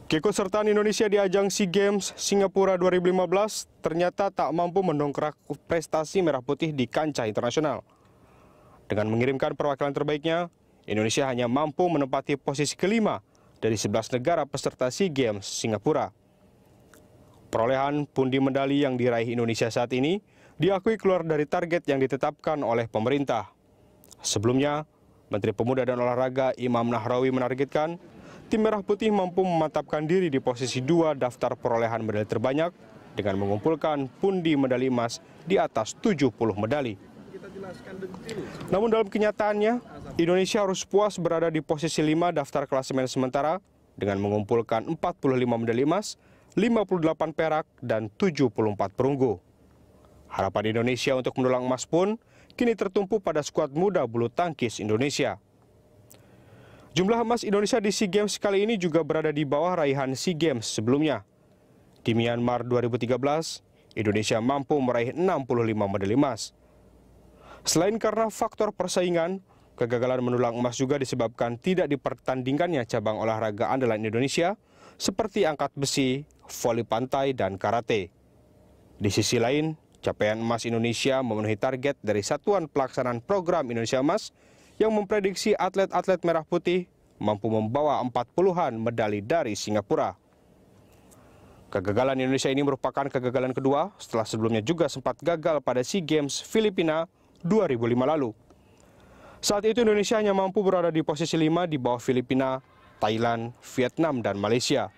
Keikutsertaan Indonesia di ajang SEA Games Singapura 2015 ternyata tak mampu mendongkrak prestasi merah putih di kancah internasional. Dengan mengirimkan perwakilan terbaiknya, Indonesia hanya mampu menempati posisi kelima dari 11 negara peserta SEA Games Singapura. Perolehan pundi medali yang diraih Indonesia saat ini diakui keluar dari target yang ditetapkan oleh pemerintah. Sebelumnya, Menteri Pemuda dan Olahraga Imam Nahrawi menargetkan tim Merah Putih mampu memantapkan diri di posisi 2 daftar perolehan medali terbanyak dengan mengumpulkan pundi medali emas di atas 70 medali. Namun dalam kenyataannya, Indonesia harus puas berada di posisi 5 daftar klasemen sementara dengan mengumpulkan 45 medali emas, 58 perak, dan 74 perunggu. Harapan Indonesia untuk mendulang emas pun kini tertumpu pada skuad muda bulu tangkis Indonesia. Jumlah emas Indonesia di SEA Games kali ini juga berada di bawah raihan SEA Games sebelumnya. Di Myanmar 2013, Indonesia mampu meraih 65 medali emas. Selain karena faktor persaingan, kegagalan mendulang emas juga disebabkan tidak dipertandingkannya cabang olahraga andalan Indonesia seperti angkat besi, voli pantai, dan karate. Di sisi lain, capaian emas Indonesia memenuhi target dari Satuan Pelaksanaan Program Indonesia Emas yang memprediksi atlet-atlet merah putih mampu membawa 40-an medali dari Singapura. Kegagalan Indonesia ini merupakan kegagalan kedua setelah sebelumnya juga sempat gagal pada SEA Games Filipina 2005 lalu. Saat itu Indonesia hanya mampu berada di posisi 5 di bawah Filipina, Thailand, Vietnam, dan Malaysia.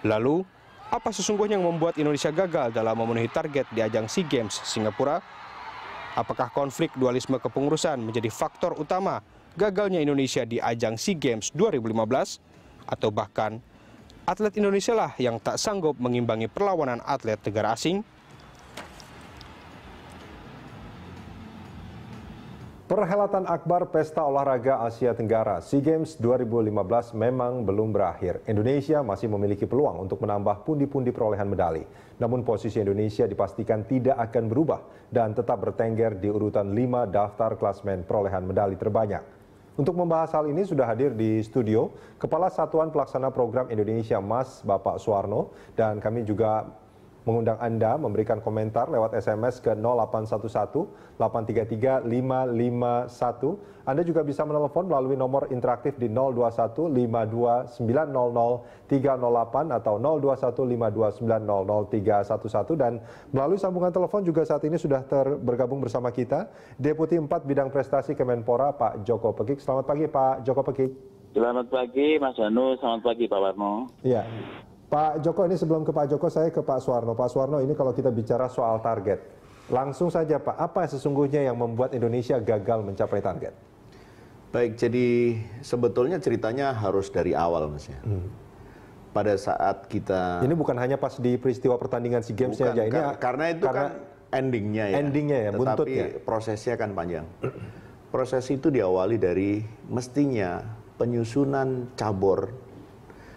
Lalu, apa sesungguhnya yang membuat Indonesia gagal dalam memenuhi target di ajang SEA Games Singapura? Apakah konflik dualisme kepengurusan menjadi faktor utama gagalnya Indonesia di ajang SEA Games 2015? Atau bahkan atlet Indonesia lah yang tak sanggup mengimbangi perlawanan atlet negara asing? Perhelatan akbar Pesta Olahraga Asia Tenggara SEA Games 2015 memang belum berakhir. Indonesia masih memiliki peluang untuk menambah pundi-pundi perolehan medali. Namun posisi Indonesia dipastikan tidak akan berubah dan tetap bertengger di urutan 5 daftar klasemen perolehan medali terbanyak. Untuk membahas hal ini sudah hadir di studio Kepala Satuan Pelaksana Program Indonesia Emas Bapak Suwarno, dan kami juga mengundang Anda memberikan komentar lewat SMS ke 0811-833-551. Anda juga bisa menelpon melalui nomor interaktif di 021-52900-308 atau 021-52900-311. Dan melalui sambungan telepon juga saat ini sudah bergabung bersama kita Deputi 4 Bidang Prestasi Kemenpora Pak Joko Pekik. Selamat pagi Pak Joko Pekik. Selamat pagi Mas Hanu, selamat pagi Pak Warno. Iya. Pak Joko, ini sebelum ke Pak Joko, saya ke Pak Suwarno. Pak Suwarno, ini kalau kita bicara soal target, langsung saja Pak, apa sesungguhnya yang membuat Indonesia gagal mencapai target? Baik, jadi sebetulnya ceritanya harus dari awal, Mas ya. Pada saat kita... Ini bukan hanya pas di peristiwa pertandingan SEA Games aja, ini karena itu kan endingnya ya. Endingnya ya, buntutnya. Tetapi prosesnya kan panjang. Proses itu diawali dari mestinya penyusunan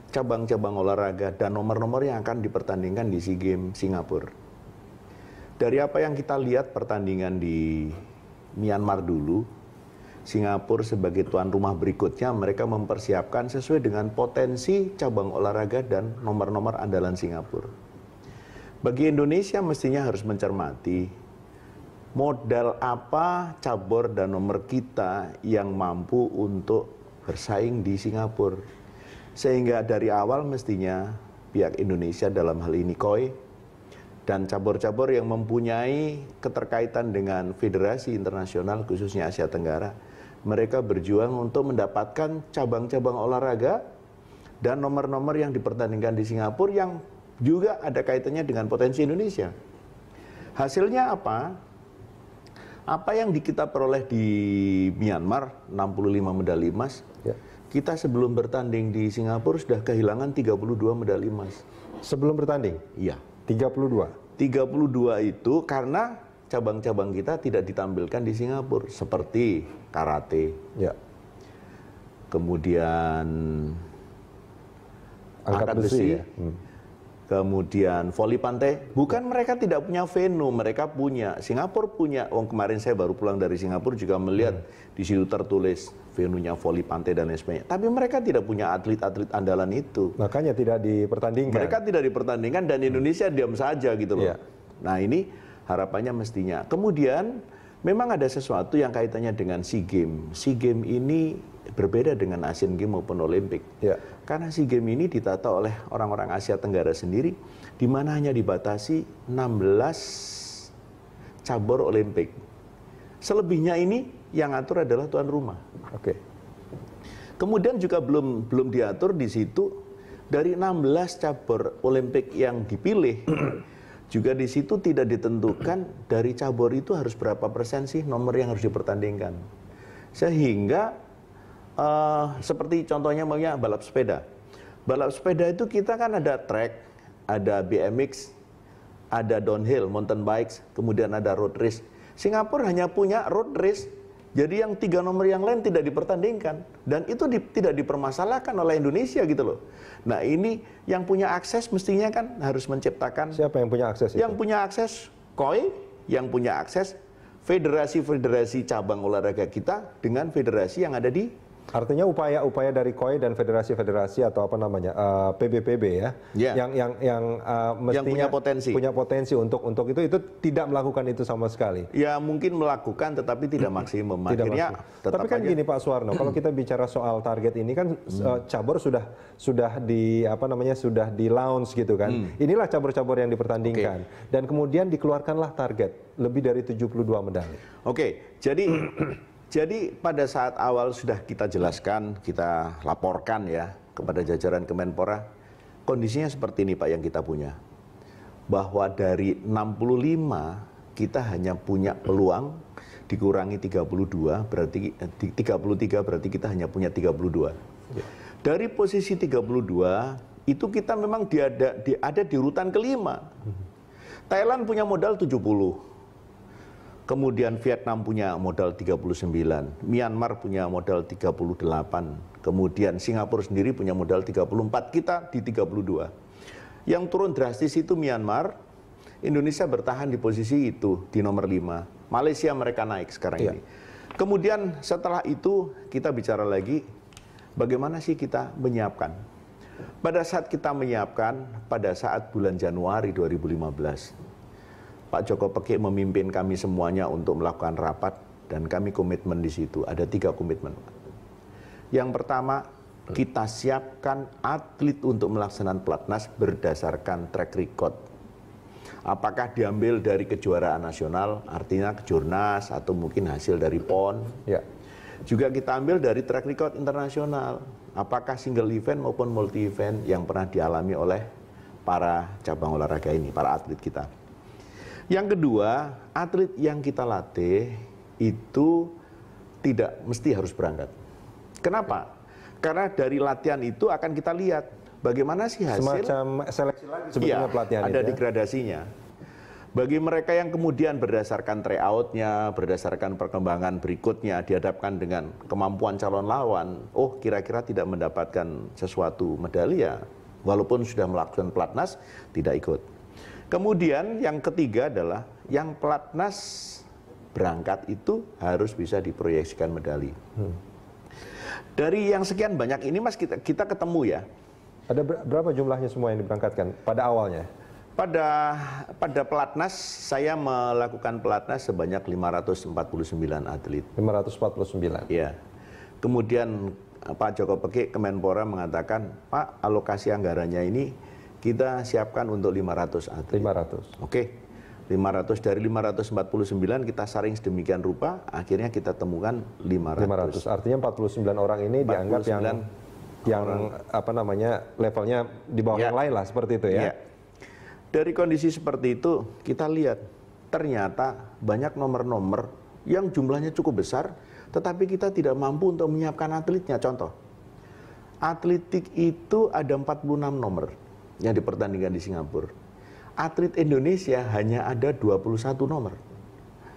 cabang-cabang olahraga dan nomor-nomor yang akan dipertandingkan di SEA Games Singapura. Dari apa yang kita lihat pertandingan di Myanmar dulu, Singapura sebagai tuan rumah berikutnya mereka mempersiapkan sesuai dengan potensi cabang olahraga dan nomor-nomor andalan Singapura. Bagi Indonesia mestinya harus mencermati modal apa cabur dan nomor kita yang mampu untuk bersaing di Singapura. Sehingga dari awal mestinya pihak Indonesia dalam hal ini KOI dan cabur-cabur yang mempunyai keterkaitan dengan federasi internasional khususnya Asia Tenggara, mereka berjuang untuk mendapatkan cabang-cabang olahraga dan nomor-nomor yang dipertandingkan di Singapura yang juga ada kaitannya dengan potensi Indonesia. Hasilnya apa? Apa yang kita peroleh di Myanmar, 65 medali emas, kita sebelum bertanding di Singapura sudah kehilangan 32 medali emas. Sebelum bertanding? Iya. 32? 32 itu karena cabang-cabang kita tidak ditampilkan di Singapura. Seperti karate. Ya. Kemudian angkat besi. Ya? kemudian voli pantai. Bukan mereka tidak punya venue, mereka punya. Singapura punya. Kemarin saya baru pulang dari Singapura juga melihat di situ tertulis venue-nya voli pantai dan lain sebagainya. Tapi mereka tidak punya atlet-atlet andalan itu. Makanya tidak dipertandingkan. Mereka tidak dipertandingkan dan Indonesia diam saja gitu loh. Iya. Nah ini harapannya mestinya. Kemudian memang ada sesuatu yang kaitannya dengan SEA Games. SEA Games ini berbeda dengan Asian Games maupun Olimpik. Ya. Karena SEA Games ini ditata oleh orang-orang Asia Tenggara sendiri, di mana hanya dibatasi 16 cabur Olimpik. Selebihnya ini yang atur adalah tuan rumah. Oke. Kemudian juga belum diatur di situ dari 16 cabur Olimpik yang dipilih. Juga di situ tidak ditentukan dari cabur itu harus berapa persen sih nomor yang harus dipertandingkan. Sehingga seperti contohnya balap sepeda. Balap sepeda itu kita kan ada track, ada BMX, ada downhill, mountain bikes, kemudian ada road race. Singapura hanya punya road race, jadi yang 3 nomor yang lain tidak dipertandingkan. Dan itu tidak dipermasalahkan oleh Indonesia gitu loh. Nah ini yang punya akses mestinya kan harus menciptakan. Siapa yang punya akses itu? Yang punya akses KOI, yang punya akses federasi-federasi cabang olahraga kita dengan federasi yang ada di. Artinya upaya-upaya dari KOI dan federasi-federasi atau apa namanya PBPB ya, yang mestinya punya potensi untuk itu tidak melakukan itu sama sekali. Ya mungkin melakukan tetapi tidak maksimum. Akhirnya tapi kan gini Pak Suwarno, kalau kita bicara soal target ini kan cabur sudah di apa namanya sudah di launch gitu kan. Inilah cabur-cabur yang dipertandingkan dan kemudian dikeluarkanlah target lebih dari 72 medali. Oke, jadi pada saat awal sudah kita jelaskan, kita laporkan ya kepada jajaran Kemenpora, kondisinya seperti ini Pak yang kita punya. Bahwa dari 65 kita hanya punya peluang dikurangi 32 berarti 33 berarti kita hanya punya 32. Dari posisi 32 itu kita memang ada di urutan kelima. Thailand punya modal 70. Kemudian Vietnam punya modal 39, Myanmar punya modal 38, kemudian Singapura sendiri punya modal 34, kita di 32. Yang turun drastis itu Myanmar, Indonesia bertahan di posisi itu, di nomor 5. Malaysia mereka naik sekarang ini. Kemudian setelah itu kita bicara lagi, bagaimana sih kita menyiapkan? Pada saat kita menyiapkan, pada saat bulan Januari 2015, Pak Joko Peke memimpin kami semuanya untuk melakukan rapat dan kami komitmen di situ. Ada 3 komitmen. Yang pertama, kita siapkan atlet untuk melaksanakan pelatnas berdasarkan track record. Apakah diambil dari kejuaraan nasional, artinya kejurnas atau mungkin hasil dari PON. Ya. Juga kita ambil dari track record internasional. Apakah single event maupun multi event yang pernah dialami oleh para cabang olahraga ini, para atlet kita. Yang kedua, atlet yang kita latih itu tidak mesti harus berangkat. Kenapa? Karena dari latihan itu akan kita lihat bagaimana sih hasil. Semacam seleksi lagi sebetulnya pelatihan ada itu. degradasinya. Bagi mereka yang kemudian berdasarkan tryout-nya, berdasarkan perkembangan berikutnya dihadapkan dengan kemampuan calon lawan, oh kira-kira tidak mendapatkan sesuatu medali ya, walaupun sudah melakukan pelatnas tidak ikut. Kemudian yang ketiga adalah yang pelatnas berangkat itu harus bisa diproyeksikan medali. Dari yang sekian banyak ini Mas kita ketemu ya. Ada berapa jumlahnya semua yang diberangkatkan pada awalnya? Pada pelatnas saya melakukan pelatnas sebanyak 549 atlet. 549. Ya. Kemudian Pak Joko Peke Kemenpora mengatakan, Pak alokasi anggarannya ini kita siapkan untuk 500 atlet. 500. Oke. 500 dari 549 kita saring sedemikian rupa, akhirnya kita temukan 500. 500. Artinya 49 orang ini 49 dianggap yang apa namanya levelnya di bawah yang lain lah seperti itu ya. Dari kondisi seperti itu kita lihat ternyata banyak nomor-nomor yang jumlahnya cukup besar, tetapi kita tidak mampu untuk menyiapkan atletnya. Contoh, atletik itu ada 46 nomor yang dipertandingkan di Singapura. Atlet Indonesia hanya ada 21 nomor.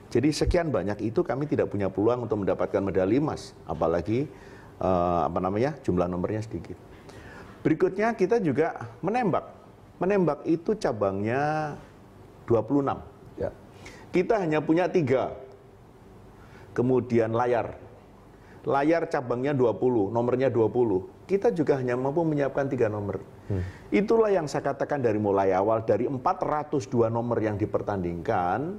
Jadi sekian banyak itu kami tidak punya peluang untuk mendapatkan medali emas, apalagi jumlah nomornya sedikit. Berikutnya kita juga menembak. Menembak itu cabangnya 26. Ya. Kita hanya punya 3. Kemudian layar. Layar cabangnya 20, nomornya 20. Kita juga hanya mampu menyiapkan 3 nomor. Itulah yang saya katakan dari mulai awal, dari 402 nomor yang dipertandingkan,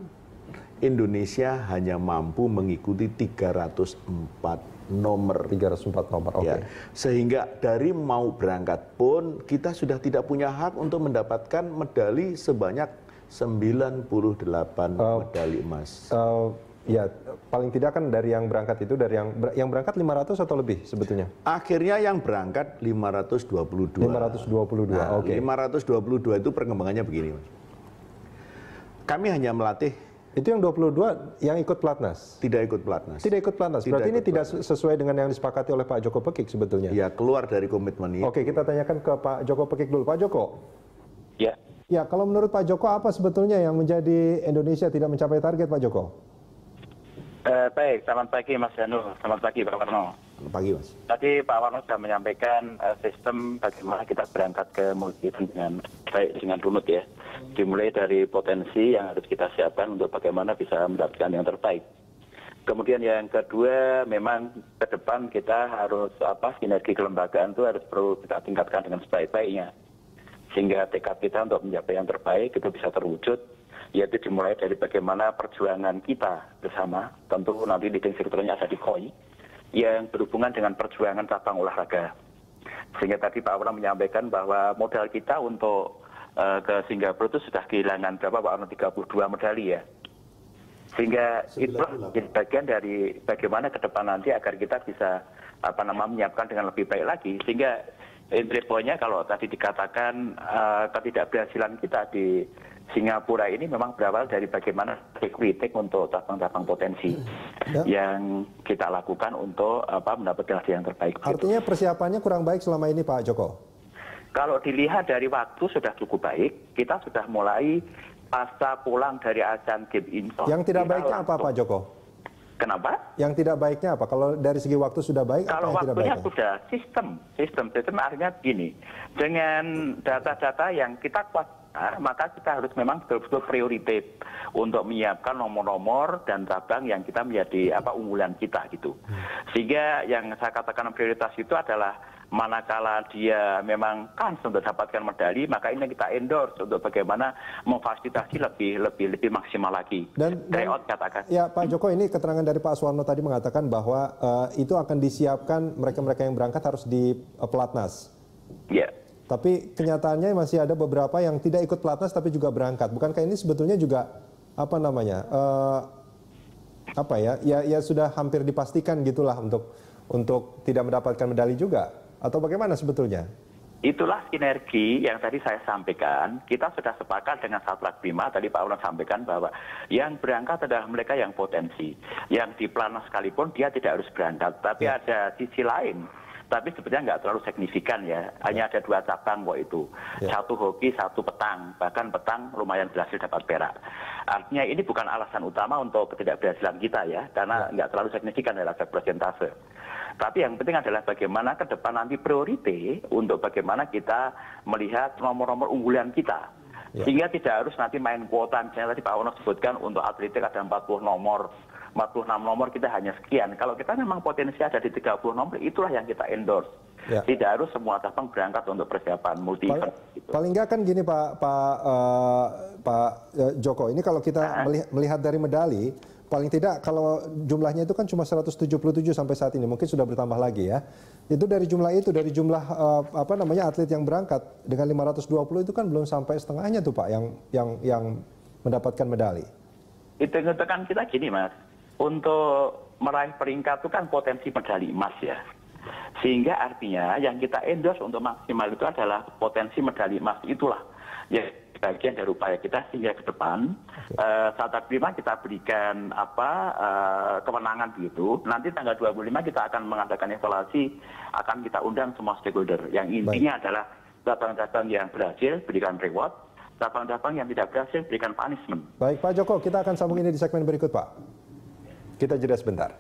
Indonesia hanya mampu mengikuti 304 nomor. 304 nomor, oke. Ya, sehingga dari mau berangkat pun kita sudah tidak punya hak untuk mendapatkan medali sebanyak 98 medali emas. Ya, paling tidak kan dari yang berangkat itu, dari yang berangkat 500 atau lebih sebetulnya? Akhirnya yang berangkat 522. 522, Nah, oke. 522 itu perkembangannya begini, Mas. Kami hanya melatih. Itu yang 22 yang ikut pelatnas? Tidak ikut pelatnas. Tidak ikut pelatnas, Tidak berarti ini ikut tidak pelatnas. sesuai dengan yang disepakati oleh Pak Joko Pekik sebetulnya? Ya, keluar dari komitmen itu. Oke, kita tanyakan ke Pak Joko Pekik dulu. Pak Joko? Ya, Ya, kalau menurut Pak Joko apa sebetulnya yang menjadi Indonesia tidak mencapai target, Pak Joko? baik. Selamat pagi Mas Janu. Selamat pagi Pak Warno. Selamat pagi, Mas. Tadi Pak Warno sudah menyampaikan sistem bagaimana kita berangkat ke multi dengan baik, dengan runut ya. Dimulai dari potensi yang harus kita siapkan untuk bagaimana bisa mendapatkan yang terbaik. Kemudian yang kedua, memang ke depan kita harus sinergi kelembagaan itu harus perlu kita tingkatkan dengan sebaik-baiknya. Sehingga tekad kita untuk mencapai yang terbaik itu bisa terwujud, yaitu dimulai dari bagaimana perjuangan kita bersama, tentu nanti leading sektornya ada di KOI, yang berhubungan dengan perjuangan cabang olahraga. Sehingga tadi Pak Warno menyampaikan bahwa modal kita untuk ke Singapura itu sudah kehilangan berapa Pak Warno, 32 medali ya. Sehingga itu bagian dari bagaimana ke depan nanti agar kita bisa menyiapkan dengan lebih baik lagi. Sehingga entry point-nya kalau tadi dikatakan ketidakberhasilan kita di Singapura ini memang berawal dari bagaimana kritik untuk cabang-cabang potensi yang kita lakukan untuk mendapatkan hasil yang terbaik. Artinya persiapannya kurang baik selama ini, Pak Joko? Kalau dilihat dari waktu sudah cukup baik, kita sudah mulai pasca pulang dari Asian Games Indoor. Yang tidak baiknya apa, Pak Joko? Kenapa? Yang tidak baiknya apa? Kalau dari segi waktu sudah baik, Kalau apa yang tidak waktunya baiknya? sudah sistem artinya begini, dengan data-data yang kita kuasai, maka kita harus memang betul-betul prioritas untuk menyiapkan nomor-nomor dan cabang yang kita menjadi unggulan kita gitu. Sehingga yang saya katakan prioritas itu adalah manakala dia memang kans untuk dapatkan medali, maka ini kita endorse untuk bagaimana memfasilitasi lebih maksimal lagi. Dan Tryout katakan. Ya, Pak Joko, ini keterangan dari Pak Suwarno tadi mengatakan bahwa itu akan disiapkan mereka-mereka yang berangkat harus di pelatnas. Ya. Tapi kenyataannya masih ada beberapa yang tidak ikut pelatnas tapi juga berangkat. Bukankah ini sebetulnya juga ya sudah hampir dipastikan gitulah untuk tidak mendapatkan medali juga, atau bagaimana sebetulnya? Itulah sinergi yang tadi saya sampaikan. Kita sudah sepakat dengan Satlat Bima, tadi Pak Ulan sampaikan bahwa yang berangkat adalah mereka yang potensi. Yang di pelatnas sekalipun dia tidak harus berangkat, tapi ada sisi lain. Tapi sebenarnya nggak terlalu signifikan ya, hanya ada 2 cabang kok itu. Satu hoki, satu petang, bahkan petang lumayan berhasil dapat perak. Artinya ini bukan alasan utama untuk ketidakberhasilan kita ya, karena nggak terlalu signifikan dalam aspek persentase. Tapi yang penting adalah bagaimana ke depan nanti prioritas untuk bagaimana kita melihat nomor-nomor unggulan kita. Sehingga tidak harus nanti main kuota, misalnya tadi Pak Wono sebutkan untuk atletik ada 40 nomor. 46 nomor kita hanya sekian. Kalau kita memang potensi ada di 30 nomor, itulah yang kita endorse. Tidak harus semua cabang berangkat untuk persiapan multi event. Paling nggak kan gini Pak Joko, ini kalau kita melihat dari medali, paling tidak kalau jumlahnya itu kan cuma 177 sampai saat ini, mungkin sudah bertambah lagi ya. Itu dari jumlah atlet yang berangkat dengan 520 itu kan belum sampai setengahnya tuh Pak yang mendapatkan medali. Hitung-hitungan kita gini Mas. Untuk meraih peringkat itu kan potensi medali emas ya. Sehingga artinya yang kita endorse untuk maksimal itu adalah potensi medali emas itulah. Ya bagian dari upaya kita sehingga ke depan saat prima kita berikan kemenangan begitu. Nanti tanggal 25 kita akan mengadakan evaluasi, akan kita undang semua stakeholder. Yang intinya adalah cabang-cabang yang berhasil berikan reward, cabang-cabang yang tidak berhasil berikan punishment. Baik Pak Joko, kita akan sambung ini di segmen berikut Pak. Kita jeda sebentar.